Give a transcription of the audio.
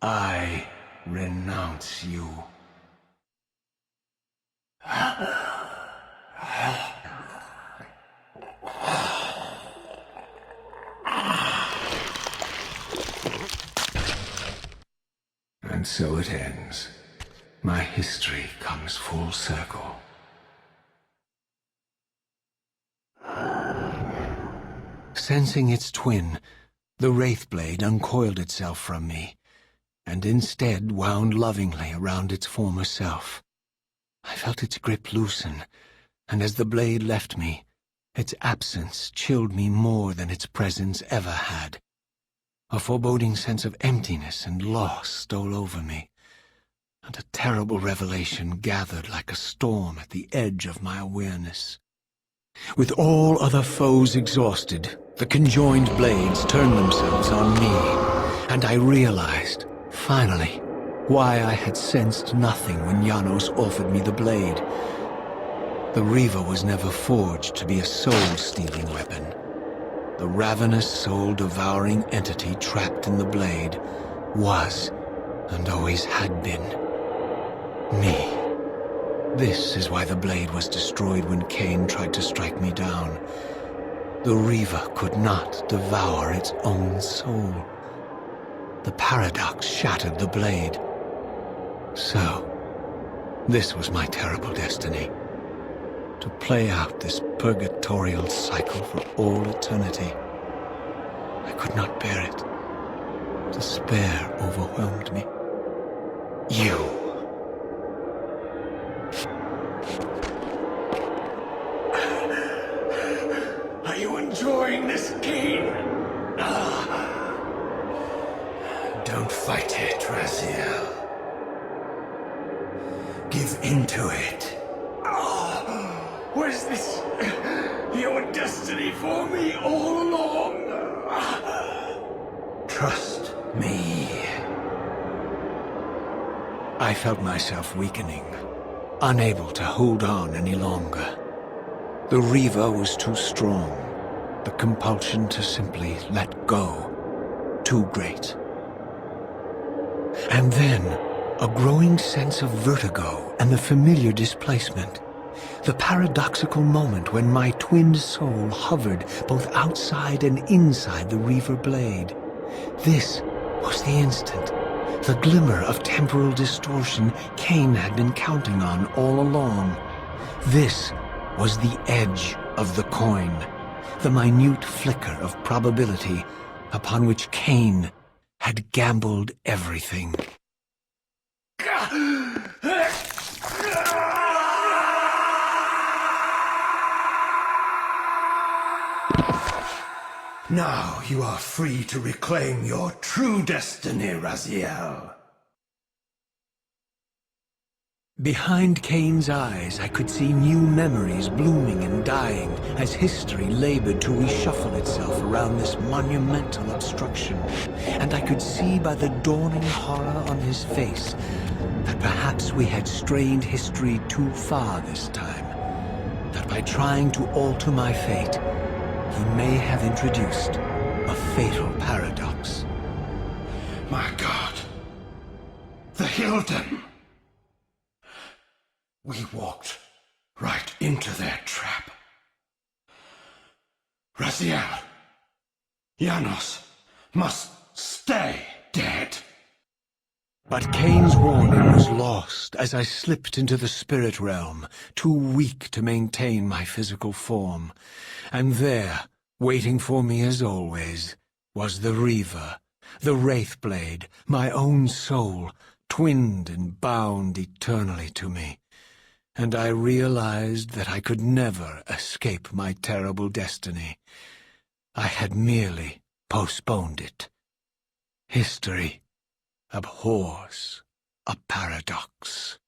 I renounce you. And so it ends. My history comes full circle. Sensing its twin, the Wraithblade uncoiled itself from me, and instead wound lovingly around its former self. I felt its grip loosen, and as the blade left me, its absence chilled me more than its presence ever had. A foreboding sense of emptiness and loss stole over me, and a terrible revelation gathered like a storm at the edge of my awareness. With all other foes exhausted, the conjoined blades turned themselves on me, and I realized, finally, why I had sensed nothing when Janos offered me the blade. The Reaver was never forged to be a soul-stealing weapon. The ravenous, soul-devouring entity trapped in the blade was, and always had been, me. This is why the blade was destroyed when Kain tried to strike me down. The Reaver could not devour its own soul. The paradox shattered the blade. So, this was my terrible destiny. To play out this purgatorial cycle for all eternity. I could not bear it. Despair overwhelmed me. You. Are you enjoying this, Kain? Don't fight it, Raziel. Give into it. Was this your destiny for me all along? Trust me. I felt myself weakening, unable to hold on any longer. The Reaver was too strong. The compulsion to simply let go, too great. And then, a growing sense of vertigo and the familiar displacement. The paradoxical moment when my twinned soul hovered both outside and inside the Reaver blade. This was the instant, the glimmer of temporal distortion Kain had been counting on all along. This was the edge of the coin, the minute flicker of probability upon which Kain had gambled everything. Now you are free to reclaim your true destiny, Raziel. Behind Kain's eyes, I could see new memories blooming and dying as history labored to reshuffle itself around this monumental obstruction. And I could see by the dawning horror on his face that perhaps we had strained history too far this time. That by trying to alter my fate, he may have introduced a fatal paradox. My God, the Hilden! We walked right into their trap. Raziel, Janos must stay dead. But Kain's warning was lost as I slipped into the spirit realm, too weak to maintain my physical form. And there, waiting for me as always, was the Reaver, the Wraithblade, my own soul, twinned and bound eternally to me. And I realized that I could never escape my terrible destiny. I had merely postponed it. History abhors a paradox.